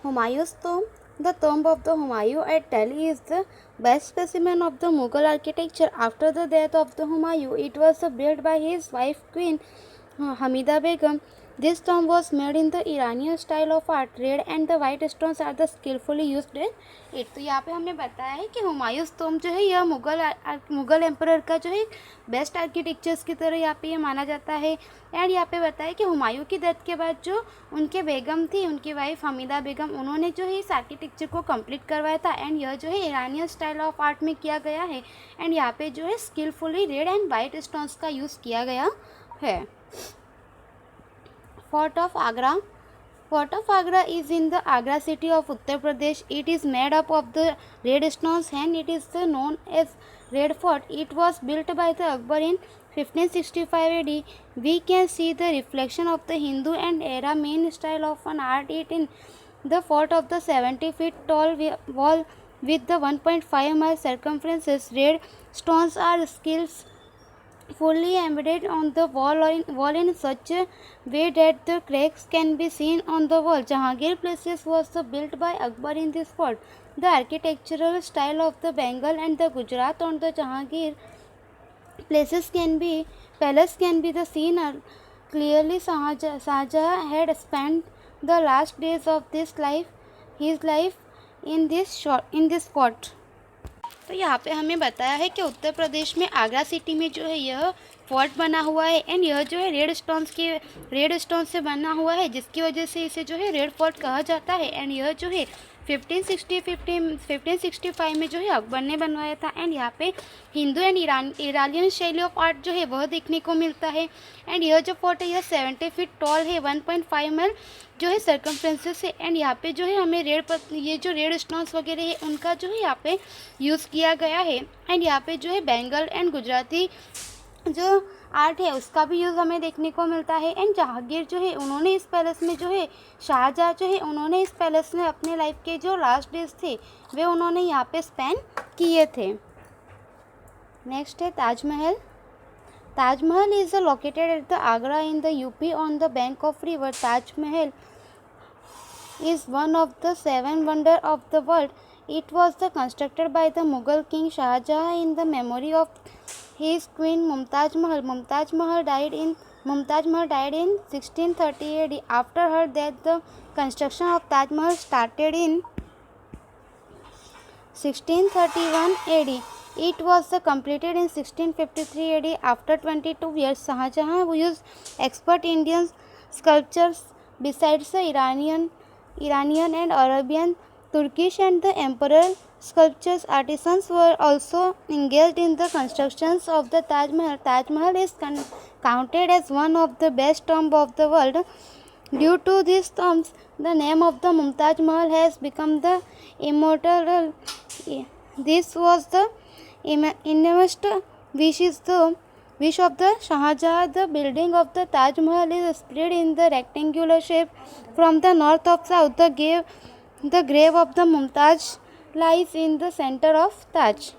Humayun's tomb. The tomb of the Humayun at Delhi is the best specimen of the Mughal architecture. After the death of the Humayun, it was built by his wife Queen Hamida Begum. This tomb was made in the Iranian style of art. Red and the white stones are the skillfully used in it. तो यहाँ पे हमने बताया है कि Humayun tomb जो है यह मुगल एम्परर का जो है बेस्ट आर्किटेक्चर्स की तरह यहाँ पे ये माना जाता है। एंड यहाँ पे बताया कि हुमायूं की डेथ के बाद जो उनके बेगम थी, उनकी वाइफ हमीदा बेगम, उन्होंने जो है इस आर्किटेक्चर को कंप्लीट करवाया था। एंड यह जो है ईरानियन स्टाइल ऑफ आर्ट में किया गया है। एंड यहाँ पे जो है skilfully red and white stones का यूज़ किया गया है। Fort of Agra. Fort of Agra is in the Agra city of Uttar Pradesh. It is made up of the red stones and it is known as Red Fort. It was built by the Akbar in 1565 AD. We can see the reflection of the Hindu and era main style of an art it in the fort of the 70 feet tall wall with the 1.5 mile circumference. Red stones are skills fully embedded on the wall in such a way that the cracks can be seen on the wall. Jahangir Palace was built by Akbar in this fort. The architectural style of the Bengal and the Gujarat on the Jahangir palace can be the scene clearly. Shahjahan had spent the last days of his life in this fort. तो यहाँ पे हमें बताया है कि उत्तर प्रदेश में Agra city में जो है यह फोर्ट बना हुआ है। एंड यह जो है रेड स्टोन से बना हुआ है, जिसकी वजह से इसे जो है रेड फोर्ट कहा जाता है। एंड यह जो है 1565 में जो है अकबर ने बनवाया था। एंड यहाँ पे हिंदू एंड इरानियन शैली ऑफ आर्ट जो है वह देखने को मिलता है। एंड यह जो फोर्ट है यह 70 फीट टॉल है, 1.5 मील जो है सर्कमफ्रेंसेस है। एंड यहाँ पे जो है हमें ये जो रेड स्टोन्स वगैरह है उनका जो है यहाँ पे यूज़ किया गया है। एंड यहाँ पे जो है बेंगल एंड गुजराती जो आर्ट है उसका भी यूज़ हमें देखने को मिलता है। एंड जहांगीर जो है उन्होंने इस पैलेस में जो है शाहजहाँ जो है उन्होंने इस पैलेस में अपने लाइफ के जो लास्ट डेज थे वे उन्होंने यहाँ पे स्पेंड किए थे। नेक्स्ट है Taj Mahal. Taj Mahal is located at the Agra in the UP on the bank of river. Taj Mahal is one of the 7 wonders of the world. It was constructed by the Mughal king Shah Jahan in the memory of his queen Mumtaz Mahal. Mumtaz Mahal died in 1630 AD. After her death, the construction of Taj Mahal started in 1631 AD. It was completed in 1653 AD. After 22 years, Shah Jahan used expert Indian sculptures besides the Iranian and Arabian, Turkish and the emperor sculptures. Artisans were also engaged in the constructions of the Taj Mahal. Taj Mahal is counted as one of the best tombs of the world. Due to these tombs, the name of the Mumtaz Mahal has become the immortal. This was the innermost wish of the Shah Jahan. The building of the Taj Mahal is spread in the rectangular shape from the north of south. The grave of the Mumtaz lies in the center of Taj.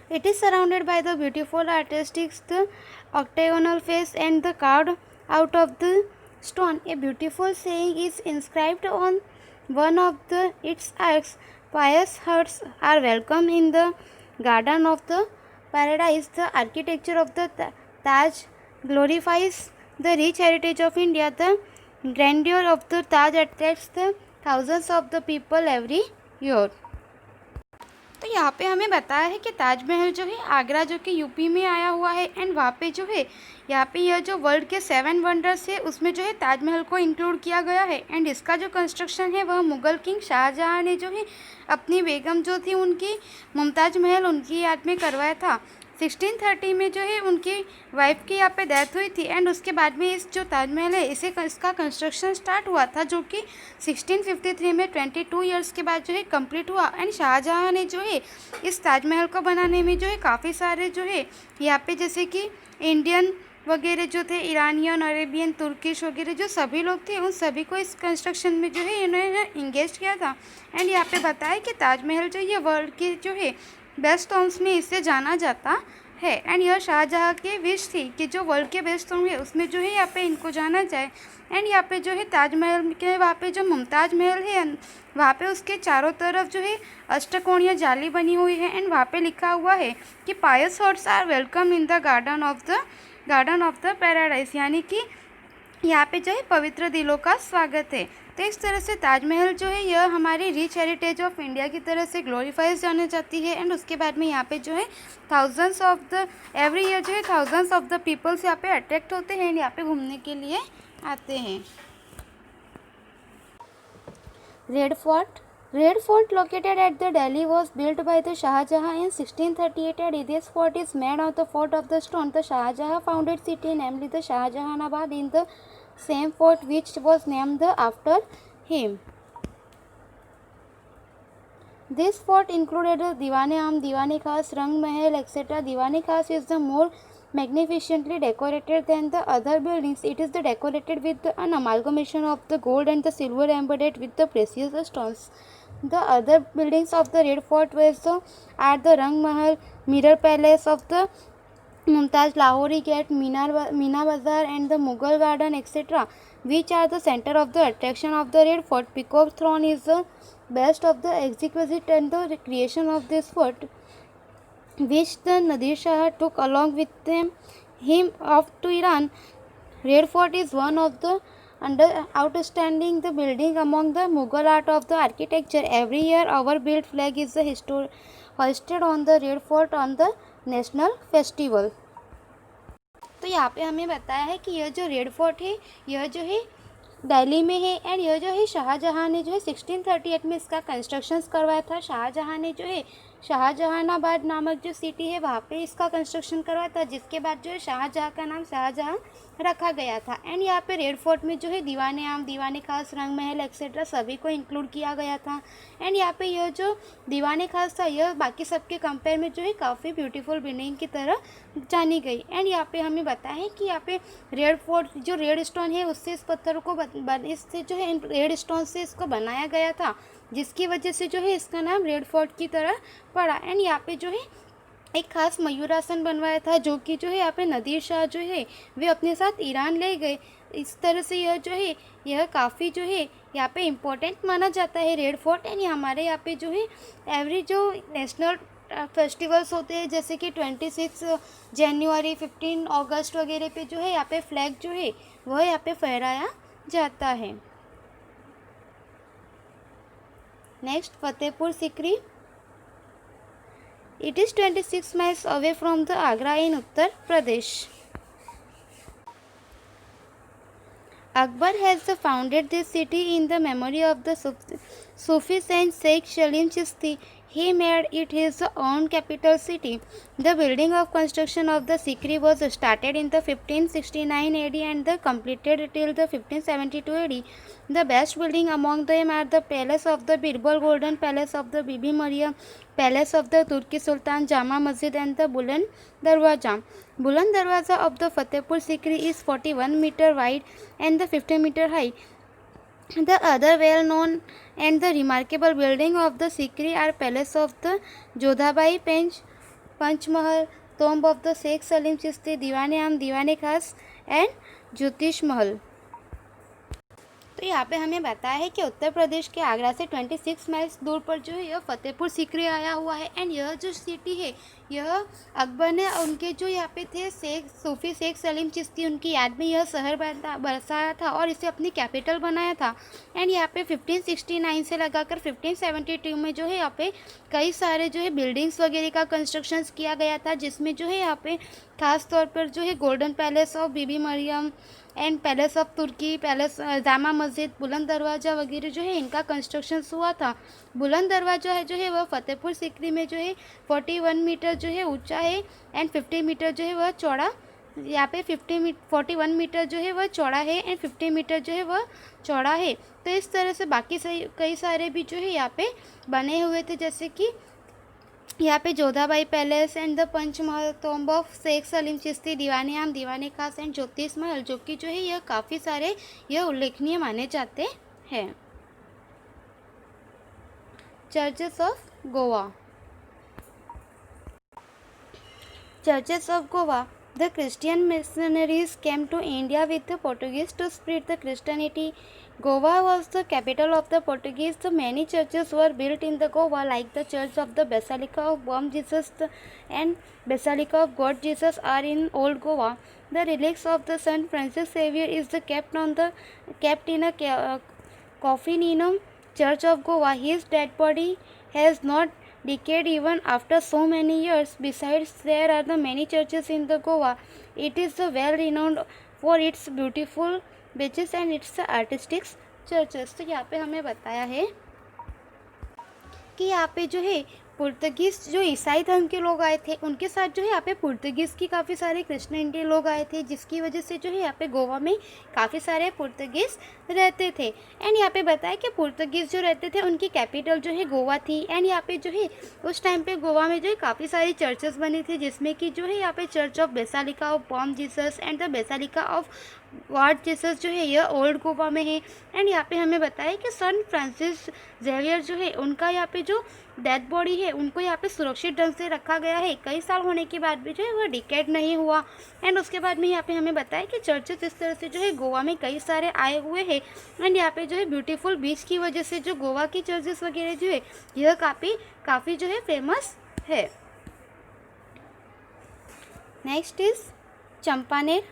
It is surrounded by the beautiful artistic the octagonal face and the carved out of the stone. A beautiful saying is inscribed on one of its arcs. Pious hearts are welcome in the garden of the paradise. The architecture of the Taj glorifies the rich heritage of India. The grandeur of the Taj attracts the thousands of the people every year. तो यहाँ पे हमें बताया है कि ताजमहल जो है आगरा जो कि यूपी में आया हुआ है। एंड वहाँ पे जो है यहाँ पे यह जो वर्ल्ड के 7 वंडर्स है उसमें जो है ताजमहल को इंक्लूड किया गया है। एंड इसका जो कंस्ट्रक्शन है वह मुग़ल किंग शाहजहाँ ने जो है अपनी बेगम जो थी उनकी मुमताज़ महल उनकी याद में करवाया था। 1630 में जो है उनकी वाइफ की यहाँ पे डेथ हुई थी। एंड उसके बाद में इस जो ताजमहल है इसका कंस्ट्रक्शन स्टार्ट हुआ था जो कि 1653 में 22 इयर्स के बाद जो है कंप्लीट हुआ। एंड शाहजहाँ ने जो है इस ताजमहल को बनाने में जो है काफ़ी सारे जो है यहाँ पे जैसे कि इंडियन वगैरह जो थे, ईरानियन, अरेबियन, तुर्किश वगैरह जो सभी लोग थे उन सभी को इस कंस्ट्रक्शन में जो है इन्होंने इंगेज किया था। एंड यहाँ पे बताया कि ताजमहल जो ये वर्ल्ड के जो है बेस्ट टॉम्स में इसे जाना जाता है। एंड यह शाहजहाँ की विश थी कि जो वर्ल्ड के बेस्ट होंगे उसमें जो है यहाँ पे इनको जाना जाए। एंड यहाँ पे जो है ताजमहल के वहाँ पे जो मुमताज महल है वहाँ पे उसके चारों तरफ जो है अष्टकोणीय जाली बनी हुई है। एंड वहाँ पे लिखा हुआ है कि pious hearts are welcome in the garden of the paradise, यानी कि यहाँ पे जो है पवित्र दिलों का स्वागत है। तो इस तरह से ताजमहल जो है यह हमारी रिच हेरिटेज ऑफ इंडिया की तरह से ग्लोरीफाइज जानी जाती है। एंड उसके बाद में यहाँ पे जो है एवरी ईयर जो है थाउजेंड्स ऑफ द पीपल्स यहाँ पे अट्रैक्ट होते हैं, यहाँ पे घूमने के लिए आते हैं। Red Fort located at the Delhi was built by the Shah Jahan in 1638 and this fort is made of the fort of the stone. The Shah Jahan founded city, namely the Shah Jahanabad, in the same fort which was named after him. This fort included the Diwan-e-Am, Diwan-e-Khas, Rang Mahal, etc. Diwan-e-Khas is the more magnificently decorated than the other buildings. It is decorated with an amalgamation of the gold and the silver embedded with the precious stones. The other buildings of the Red Fort are the Rang Mahal, Mirror Palace of the Mumtaz, Lahori Gate, Meena Bazaar and the Mughal Garden, etc., which are the center of the attraction of the Red Fort. Peacock Throne is the best of the exquisite and the creation of this fort, which the Nadir Shah took along with him off to Iran. Red Fort is one of the outstanding the building among the Mughal art of the architecture. Every year our built flag is hoisted on the Red Fort on the national festival. तो यहाँ पे हमें बताया है कि यह जो red fort है यह जो है दिल्ली में है। एंड यह जो है शाहजहाँ ने जो है 1638 में इसका कंस्ट्रक्शंस करवाया था। शाहजहाँ ने जो है शाहजहानाबाद नामक जो सिटी है वहाँ पे इसका कंस्ट्रक्शन करवाया था, जिसके बाद जो है शाहजहाँ का नाम शाहजहाँ रखा गया था। एंड यहाँ पे रेड फोर्ट में जो है दीवान-ए-आम, दीवान-ए-खास, रंग महल एक्सेट्रा सभी को इंक्लूड किया गया था। एंड यहाँ पे यह जो दीवान-ए-खास था यह बाकी सबके कंपेयर में जो है काफ़ी ब्यूटीफुल बिल्डिंग की तरह जानी गई। एंड यहाँ पे हमें बताया है कि यहाँ पे रेड फोर्ट जो रेड स्टोन है उससे इस पत्थर को इससे जो है रेड स्टोन से इसको बनाया गया था, जिसकी वजह से जो है इसका नाम रेड फोर्ट की तरह पड़ा। एंड यहाँ पे जो है एक खास मयूरासन बनवाया था, जो कि जो है यहाँ पे नदीर शाह जो है वे अपने साथ ईरान ले गए। इस तरह से यह जो है यह काफ़ी जो है यहाँ पे इम्पोर्टेंट माना जाता है रेड फोर्ट। एंड हमारे यहाँ पे जो है एवरी जो नेशनल फेस्टिवल्स होते हैं जैसे कि 26 जनवरी, 15 अगस्त वगैरह पे जो है यहाँ पे फ्लैग जो है वह यहाँ पे फहराया जाता है। Next Fatehpur Sikri. It is 26 miles away from the Agra in Uttar Pradesh. Akbar has founded this city in the memory of the Sufi saint Sheikh Salim Chishti. He made it his own capital city. The building of construction of the Sikri was started in the 1569 AD and completed till the 1572 AD. The best building among them are the Palace of the Birbal, Golden Palace of the Bibi Maryam, Palace of the Turki Sultan, Jama Masjid and the Buland Darwaza. Buland Darwaza of the Fatehpur Sikri is 41 meter wide and the 50 meter high. The other well-known and the remarkable building of the Sikri are Palace of the Jodhabai, Panch Mahal, Tomb of the Sheikh Salim Chishti, Diwan-e-Am, Diwan-e-Khas and Jyotish Mahal. तो यहाँ पे हमें बताया है कि उत्तर प्रदेश के आगरा से 26 miles दूर पर जो है यह फतेहपुर सीकरी आया हुआ है। एंड यह जो सिटी है यह अकबर ने उनके जो यहाँ पे थे सूफी शेख सलीम चिश्ती उनकी याद में यह शहर बसाया था और इसे अपनी कैपिटल बनाया था। एंड यहाँ पे 1569 से लगाकर 1572 में जो है यहाँ पे कई सारे जो है बिल्डिंग्स वगैरह का कंस्ट्रक्शन किया गया था, जिसमें जो है यहाँ पे ख़ास तौर पर जो है golden palace of Bibi Mariyam and palace of Turki, palace Jama Masjid, Buland दरवाज़ा वगैरह जो है इनका कंस्ट्रक्शन हुआ था। बुलंद दरवाज़ा है जो है वह फतेहपुर सीकरी में जो है 41 मीटर जो है ऊंचा है एंड 50 मीटर जो है वह चौड़ा। यहाँ पे 41 मीटर जो है वह चौड़ा है एंड 50 मीटर जो है वह चौड़ा है। तो इस तरह से बाकी कई सारे भी जो है यहाँ पे बने हुए थे, जैसे कि यहाँ पे Jodhabai palace and the Panchmahal, tomb of Sheikh Salim Chishti, Diwan-e-Aam, Diwan-e-Khas and Jyotish Mahal, जो कि जो है यह काफ़ी सारे यह उल्लेखनीय माने जाते हैं। Churches of Goa. Churches of Goa. The Christian missionaries came to India with the Portuguese to spread the Christianity. Goa was the capital of the Portuguese. So many churches were built in the Goa, like the Church of the Basilica of Bom Jesus and Basilica of God Jesus are in Old Goa. The relics of the Saint Francis Xavier is kept in a coffin in a Church of Goa. His dead body has not decayed even after so many years. Besides, there are the many churches in the Goa. It is well renowned for its beautiful beaches and its artistic churches. तो यहाँ पे हमें बताया है कि यहाँ पे जो है पुर्तगीज़ जो ईसाई धर्म के लोग आए थे उनके साथ जो है यहाँ पे पुर्तगीज़ की काफ़ी सारे क्रिश्चियनिटी लोग आए थे, जिसकी वजह से जो है यहाँ पे गोवा में काफ़ी सारे पुर्तगीज़ रहते थे। एंड यहाँ पे बताया कि पुर्तगीज़ जो रहते थे उनकी कैपिटल जो है गोवा थी। एंड यहाँ पे जो है उस टाइम पे गोवा में जो है काफ़ी सारी चर्चेस बनी थी, जिसमें कि जो है यहाँ पे church of basilica of Bom Jesus and the basilica of God Jesus जो है यह ओल्ड गोवा में है। एंड यहाँ पे हमें बताया कि सन फ्रांसिस जेवियर जो है उनका यहाँ पे जो डेथ बॉडी है उनको यहाँ पे सुरक्षित ढंग से रखा गया है। कई साल होने के बाद भी जो है वह डिकेड नहीं हुआ। एंड उसके बाद में यहाँ पे हमें बताया कि चर्चेस इस तरह से जो है गोवा में कई सारे आए हुए हैं। एंड यहाँ पे जो है ब्यूटीफुल बीच की वजह से जो गोवा की चर्चेस वगैरह जो है यह काफ़ी जो है फेमस है। Next is Champaner.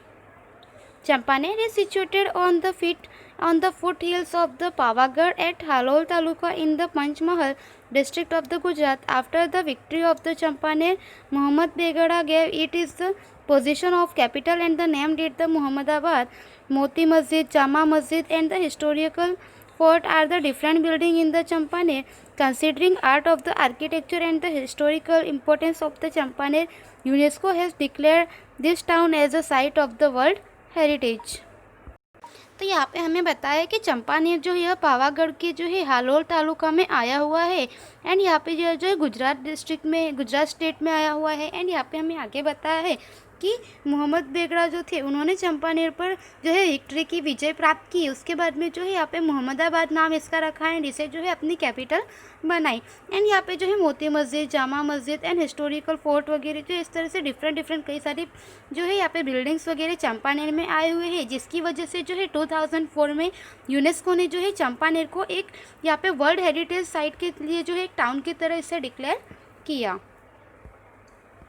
Champaner is situated on the foothills of the Pavagadh at Halol Taluka in the Panchmahal district of the Gujarat. After the victory of the Champaner, Muhammad Begada gave it its the position of capital and the named it the Muhammadabad. Moti Masjid, Jama Masjid and the historical fort are the different buildings in the Champaner. Considering art of the architecture and the historical importance of the Champaner, UNESCO has declared this town as a site of the world heritage. तो यहाँ पे हमें बताया कि चंपानेर जो है पावागढ़ के जो है हालोल तालुका में आया हुआ है. एंड यहाँ पे जो है गुजरात स्टेट में आया हुआ है. एंड यहाँ पे हमें आगे बताया है कि मोहम्मद बेगड़ा जो थे उन्होंने चंपानेर पर जो है विक्ट्री की विजय प्राप्त की. उसके बाद में जो है यहाँ पे मोहम्मदाबाद नाम इसका रखा है, जिसे जो है अपनी कैपिटल बनाई. एंड यहाँ पे जो है Moti Masjid, Jama Masjid and historical fort वगैरह जो इस तरह से डिफरेंट कई सारी जो है यहाँ पे बिल्डिंग्स वगैरह चंपानेर में आए हुए हैं, जिसकी वजह से जो है 2004 में यूनेस्को ने जो है चंपानेर को एक यहाँ पे वर्ल्ड हेरिटेज साइट के लिए जो है एक टाउन की तरह इसे डिक्लेयर किया.